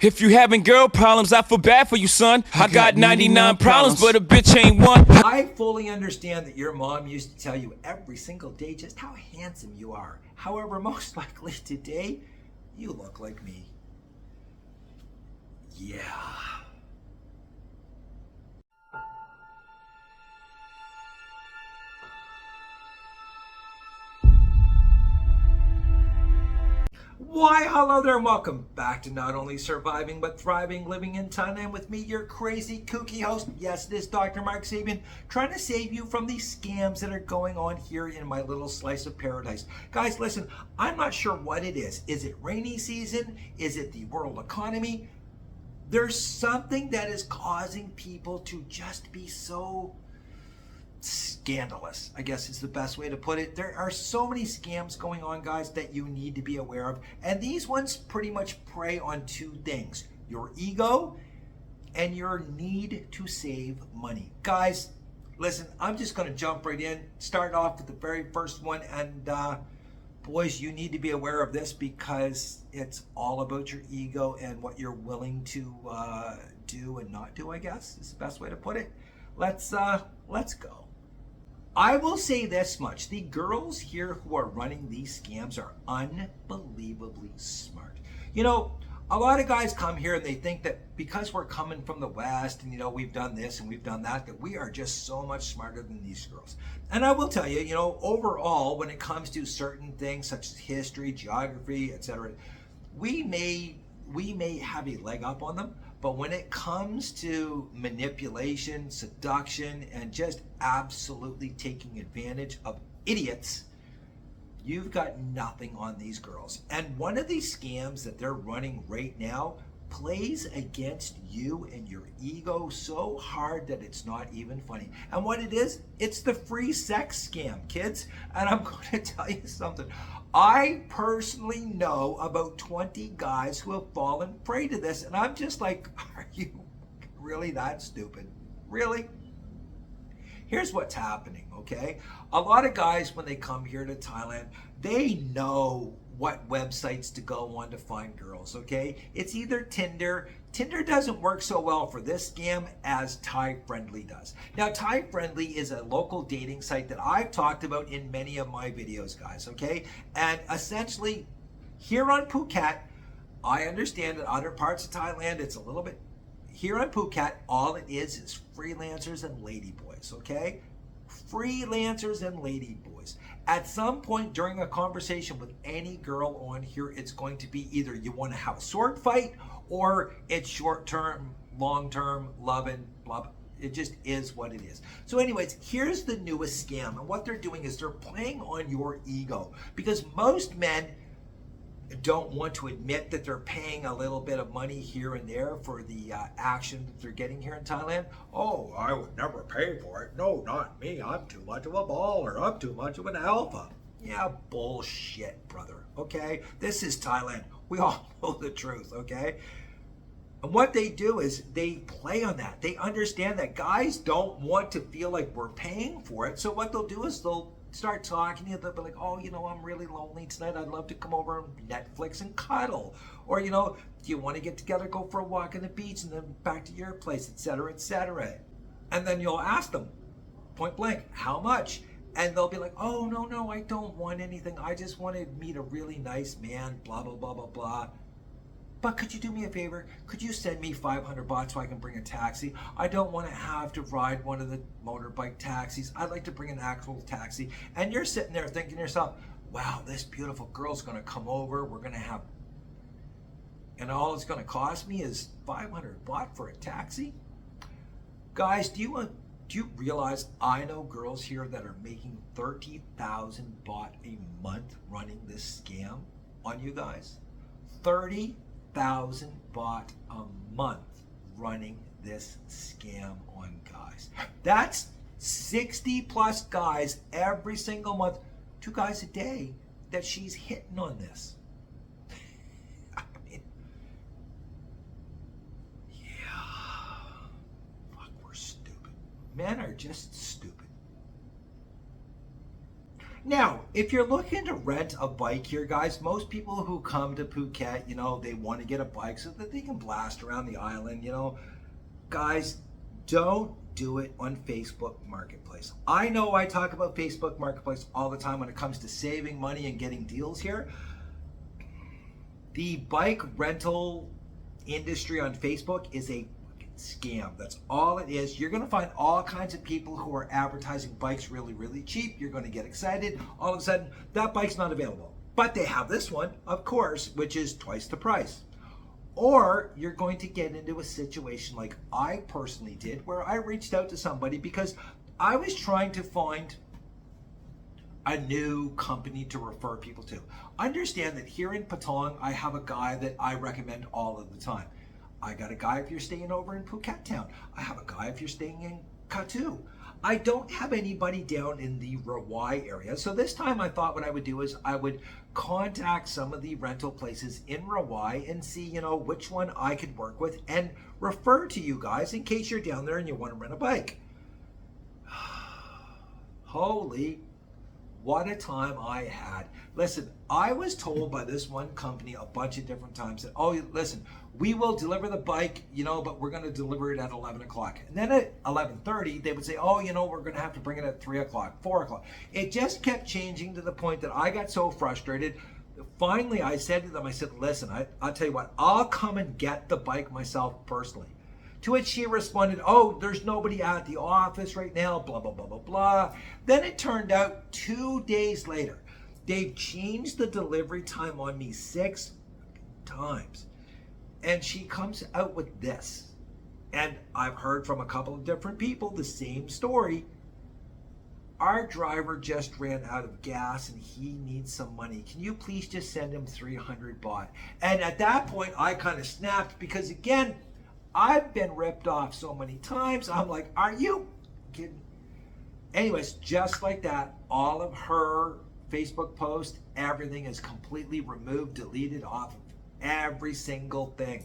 If you having girl problems, I feel bad for you, son. I got 99 problems, but a bitch ain't one. I fully understand that your mom used to tell you every single day just how handsome you are. However, most likely today, you look like me. Yeah. Why, hello there, and welcome back to Not Only Surviving But Thriving, Living in Thailand with me, your crazy, kooky host. Yes, this Dr. Mark Sabian, trying to save you from these scams that are going on here in my little slice of paradise. Guys, listen, I'm not sure what it is. Is it rainy season? Is it the world economy? There's something that is causing people to just be so scandalous, I guess is the best way to put it. There are so many scams going on, guys, that you need to be aware of. And these ones pretty much prey on two things: your ego and your need to save money. Guys, listen, I'm just going to jump right in, start off with the very first one. And boys, you need to be aware of this because it's all about your ego and what you're willing to do and not do, I guess is the best way to put it. Let's go. I will say this much: the girls here who are running these scams are unbelievably smart. You know, a lot of guys come here and they think that because we're coming from the West and, you know, we've done this and we've done that, that we are just so much smarter than these girls. And I will tell you, you know, overall, when it comes to certain things such as history, geography, etc., we may have a leg up on them. But when it comes to manipulation, seduction, and just absolutely taking advantage of idiots, you've got nothing on these girls. And one of these scams that they're running right now plays against you and your ego so hard that it's not even funny. And what it is, it's the free sex scam, kids. And I'm going to tell you something. I personally know about 20 guys who have fallen prey to this. And I'm just like, are you really that stupid? Really? Here's what's happening, okay? A lot of guys, when they come here to Thailand, they know what websites to go on to find girls, okay? It's either Tinder. Tinder doesn't work so well for this scam as Thai Friendly does. Now, Thai Friendly is a local dating site that I've talked about in many of my videos, guys, okay? And essentially, here on Phuket, I understand that other parts of Thailand, it's a little bit. Here on Phuket, all it is freelancers and ladyboys, okay? Freelancers and ladyboys. At some point during a conversation with any girl on here, it's going to be either you want to have a sword fight or it's short-term, long-term, loving, blah, blah. It just is what it is. So anyways, here's the newest scam. And what they're doing is they're playing on your ego, because most men don't want to admit that they're paying a little bit of money here and there for the action that they're getting here in Thailand. Oh, I would never pay for it. No, not me. I'm too much of a baller. I'm too much of an alpha. Yeah, bullshit, brother. Okay? This is Thailand. We all know the truth, okay? And what they do is they play on that. They understand that guys don't want to feel like we're paying for it. So what they'll do is they'll start talking to you. They'll be like, oh, you know, I'm really lonely tonight. I'd love to come over and Netflix and cuddle. Or, you know, do you want to get together, go for a walk on the beach and then back to your place, etc., etc. And then you'll ask them, point blank, how much? And they'll be like, oh, no, I don't want anything. I just want to meet a really nice man, blah, blah, blah, blah, blah. But could you do me a favor? Could you send me 500 baht so I can bring a taxi? I don't want to have to ride one of the motorbike taxis. I'd like to bring an actual taxi. And you're sitting there thinking to yourself, wow, this beautiful girl's going to come over. We're going to have, and all it's going to cost me is 500 baht for a taxi? Guys, do you realize I know girls here that are making 30,000 baht a month running this scam on you guys? 30,000 baht a month running this scam on guys. That's 60 plus guys every single month, 2 guys a day that she's hitting on this. I mean, yeah, fuck, we're stupid. Men are just stupid. Now, if you're looking to rent a bike here, guys, most people who come to Phuket, they want to get a bike so that they can blast around the island, Guys, don't do it on Facebook Marketplace. I know I talk about Facebook Marketplace all the time when it comes to saving money and getting deals here. The bike rental industry on Facebook is a scam. That's all it is. You're going to find all kinds of people who are advertising bikes really, really cheap. You're going to get excited. All of a sudden, that bike's not available. But they have this one, of course, which is twice the price. Or you're going to get into a situation like I personally did, where I reached out to somebody because I was trying to find a new company to refer people to. Understand that here in Patong, I have a guy that I recommend all of the time. I got a guy if you're staying over in Phuket Town. I have a guy if you're staying in Katu. I don't have anybody down in the Rawai area. So this time I thought what I would do is I would contact some of the rental places in Rawai and see, which one I could work with and refer to you guys in case you're down there and you want to rent a bike. Holy, what a time I had. Listen, I was told by this one company a bunch of different times that, oh, listen, we will deliver the bike, but we're going to deliver it at 11 o'clock. And then at 11:30, they would say, oh, we're going to have to bring it at 3 o'clock, 4 o'clock. It just kept changing to the point that I got so frustrated. Finally, I said to them, I said, listen, I'll tell you what, I'll come and get the bike myself personally. To which she responded, oh, there's nobody at the office right now, blah, blah, blah, blah, blah. Then it turned out 2 days later, they've changed the delivery time on me 6 times. And she comes out with this. And I've heard from a couple of different people the same story. Our driver just ran out of gas and he needs some money. Can you please just send him 300 baht? And at that point, I kind of snapped because, again, I've been ripped off so many times. I'm like, are you kidding? Anyways, just like that, all of her Facebook posts, everything is completely removed, deleted off of every single thing.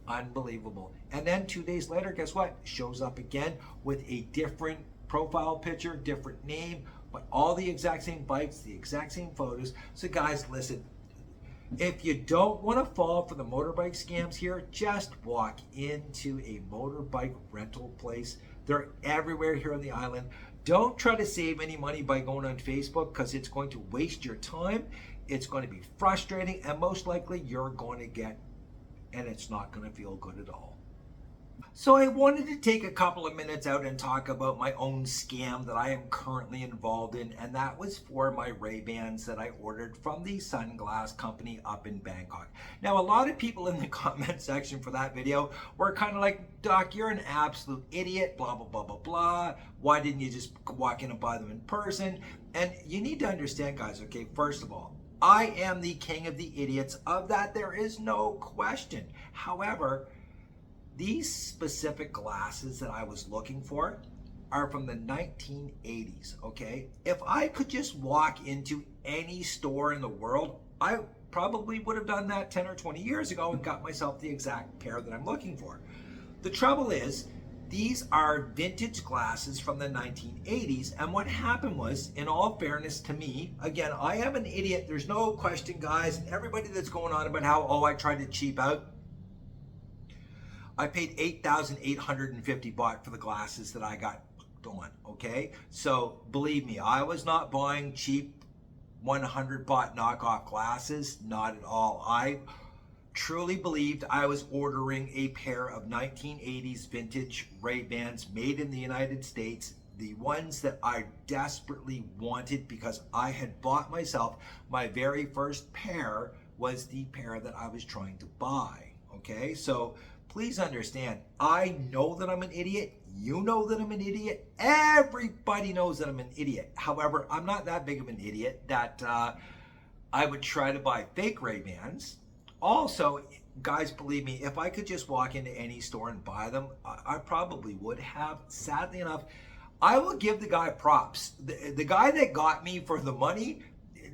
Unbelievable. And then 2 days later, guess what? Shows up again with a different profile picture, different name, but all the exact same bikes, the exact same photos. So guys, listen, if you don't want to fall for the motorbike scams here, just walk into a motorbike rental place. They're everywhere here on the island. Don't try to save any money by going on Facebook because it's going to waste your time. It's going to be frustrating, and most likely you're going to get, and it's not going to feel good at all. So I wanted to take a couple of minutes out and talk about my own scam that I am currently involved in, and that was for my Ray-Bans that I ordered from the sunglass company up in Bangkok. Now, a lot of people in the comment section for that video were kind of like, Doc, you're an absolute idiot, blah, blah, blah, blah, blah. Why didn't you just walk in and buy them in person? And you need to understand, guys, okay, first of all, I am the king of the idiots. Of that, there is no question. However, these specific glasses that I was looking for are from the 1980s, okay? If I could just walk into any store in the world, I probably would have done that 10 or 20 years ago and got myself the exact pair that I'm looking for. The trouble is, these are vintage glasses from the 1980s, and what happened was, in all fairness to me, again, I am an idiot, there's no question, guys, and everybody that's going on about how, oh, I tried to cheap out, I paid 8,850 baht for the glasses that I got on, okay? So believe me, I was not buying cheap 100 baht knockoff glasses, not at all. I truly believed I was ordering a pair of 1980s vintage Ray-Bans made in the United States, the ones that I desperately wanted because I had bought myself. My very first pair was the pair that I was trying to buy, okay? So please understand, I know that I'm an idiot. You know that I'm an idiot. Everybody knows that I'm an idiot. However, I'm not that big of an idiot that I would try to buy fake Ray-Bans. Also, guys, believe me, if I could just walk into any store and buy them, I probably would have. Sadly enough, I will give the guy props. The guy that got me for the money,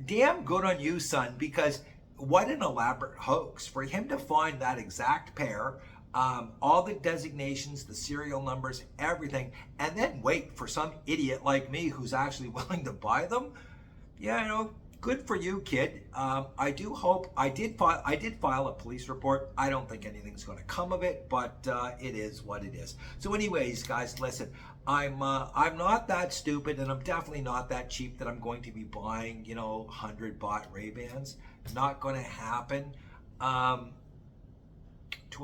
damn good on you, son, because what an elaborate hoax. For him to find that exact pair, all the designations, the serial numbers, everything, and then wait for some idiot like me who's actually willing to buy them. Yeah, good for you, kid. I do hope I did file a police report. I don't think anything's going to come of it, but it is what it is. So, anyways, guys, listen. I'm not that stupid, and I'm definitely not that cheap that I'm going to be buying 100 baht Ray-Bans. Not going to happen. To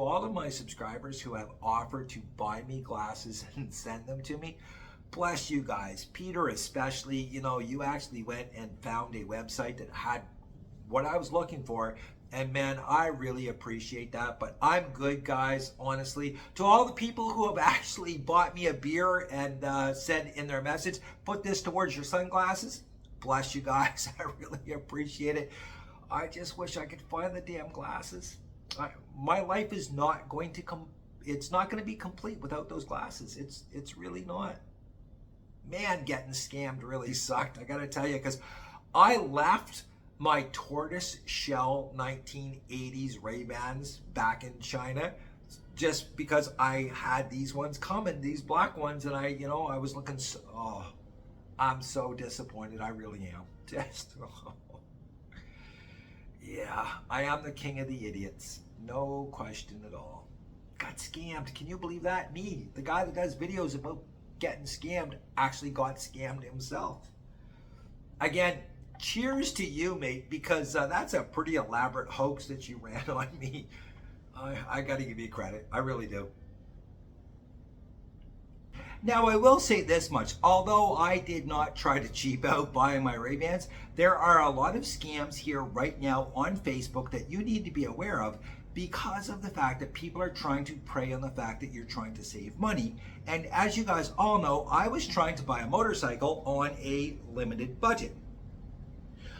all of my subscribers who have offered to buy me glasses and send them to me, bless you guys. Peter especially, you actually went and found a website that had what I was looking for. And man, I really appreciate that. But I'm good, guys, honestly. To all the people who have actually bought me a beer and said in their message, put this towards your sunglasses, bless you guys. I really appreciate it. I just wish I could find the damn glasses. My life is not going to it's not going to be complete without those glasses. It's really not. Man, getting scammed really sucked, I gotta tell you, because I left my tortoise shell 1980s Ray-Bans back in China just because I had these ones coming, these black ones, and I was looking I'm so disappointed. I really am. Yeah, I am the king of the idiots. No question at all. Got scammed. Can you believe that? Me, the guy that does videos about getting scammed, actually got scammed himself. Again, cheers to you, mate, because that's a pretty elaborate hoax that you ran on me. I got to give you credit. I really do. Now, I will say this much. Although I did not try to cheap out buying my Ray-Bans, there are a lot of scams here right now on Facebook that you need to be aware of because of the fact that people are trying to prey on the fact that you're trying to save money. And as you guys all know, I was trying to buy a motorcycle on a limited budget.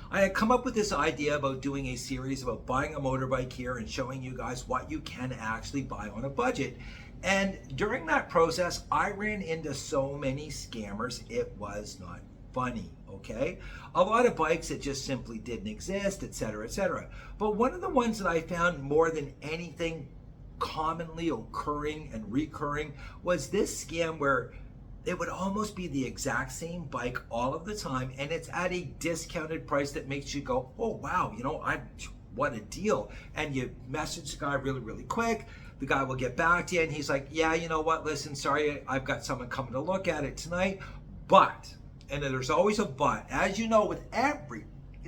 I had come up with this idea about doing a series about buying a motorbike here and showing you guys what you can actually buy on a budget. And during that process, I ran into so many scammers, it was not funny, okay? A lot of bikes that just simply didn't exist, etc., etc. But one of the ones that I found more than anything commonly occurring and recurring was this scam where it would almost be the exact same bike all of the time, and it's at a discounted price that makes you go, oh wow, what a deal. And you message the guy really, really quick. The guy will get back to you and he's like, yeah, you know what, listen, sorry, I've got someone coming to look at it tonight, but, and there's always a but. As you know, with every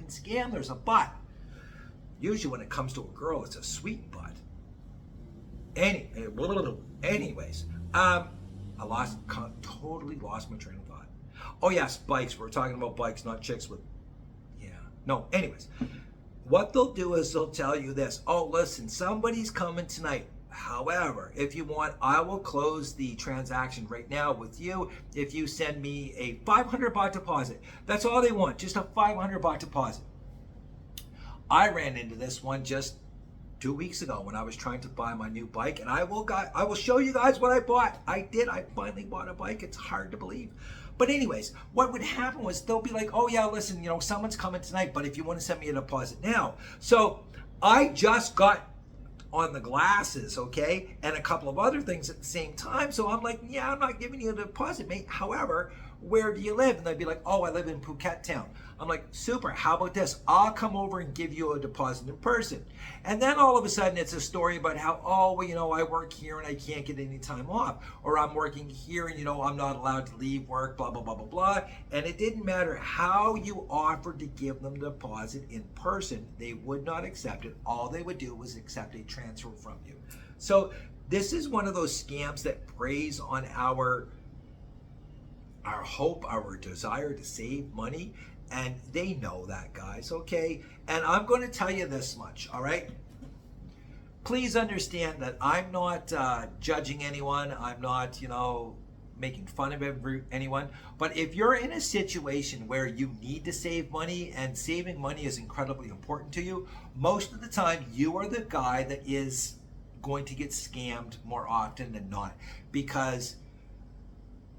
scam, there's a but. Usually when it comes to a girl, it's a sweet but. Anyways, I totally lost my train of thought. Oh yes, bikes, we're talking about bikes, not chicks with, anyways. What they'll do is they'll tell you this, oh listen, somebody's coming tonight. However, if you want, I will close the transaction right now with you if you send me a 500 baht deposit. That's all they want, just a 500 baht deposit. I ran into this one just 2 weeks ago when I was trying to buy my new bike, and I will show you guys what I bought. I finally bought a bike. It's hard to believe. But anyways, what would happen was they'll be like, oh yeah, listen, someone's coming tonight, but if you want to send me a deposit now. So I just got on the glasses, okay, and a couple of other things at the same time. So I'm like, yeah, I'm not giving you a deposit, mate. However, where do you live? And they'd be like, oh, I live in Phuket town. I'm like, super, how about this? I'll come over and give you a deposit in person. And then all of a sudden it's a story about how, oh, well, I work here and I can't get any time off. Or I'm working here and, I'm not allowed to leave work, blah, blah, blah, blah, blah. And it didn't matter how you offered to give them the deposit in person, they would not accept it. All they would do was accept a transfer from you. So this is one of those scams that preys on our hope, our desire to save money, and they know that, guys, okay? And I'm going to tell you this much, all right? Please understand that I'm not judging anyone. I'm not, making fun of anyone. But if you're in a situation where you need to save money and saving money is incredibly important to you, most of the time you are the guy that is going to get scammed more often than not, because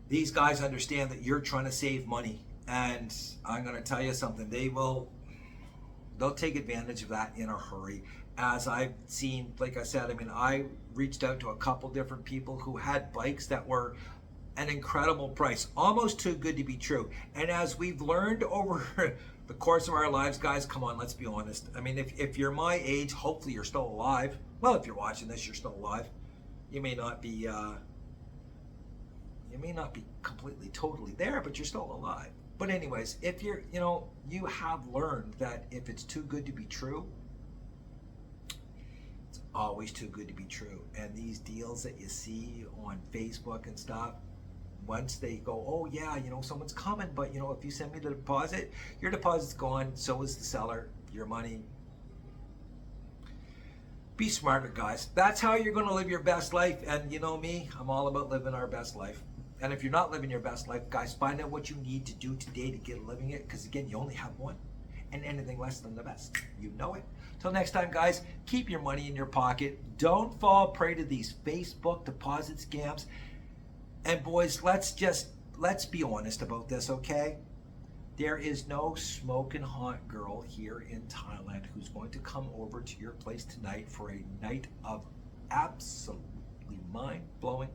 these guys understand that you're trying to save money. And I'm going to tell you something, they'll take advantage of that in a hurry. As I've seen, like I said, I reached out to a couple different people who had bikes that were an incredible price, almost too good to be true. And as we've learned over the course of our lives, guys, come on, let's be honest. I mean, if you're my age, hopefully you're still alive. Well, if you're watching this, you're still alive. You may not be completely, totally there, but you're still alive. But anyways, if you're, you have learned that if it's too good to be true, it's always too good to be true. And these deals that you see on Facebook and stuff, once they go, oh yeah, someone's coming, but if you send me the deposit, your deposit's gone, so is the seller, your money. Be smarter, guys. That's how you're going to live your best life. And you know me, I'm all about living our best life. And if you're not living your best life, guys, find out what you need to do today to get living it, because again, you only have one, and anything less than the best, you know it. Till next time, guys, keep your money in your pocket. Don't fall prey to these Facebook deposit scams. And boys, let's be honest about this, okay? There is no smoking hot girl here in Thailand who's going to come over to your place tonight for a night of absolutely mind-blowing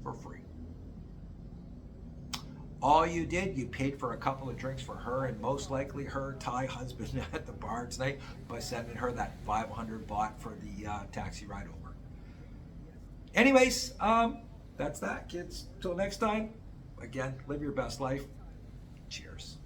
for free. All you did, you paid for a couple of drinks for her and most likely her Thai husband at the bar tonight by sending her that 500 baht for the taxi ride over. Anyways, that's that, kids. Till next time, again, live your best life. Cheers.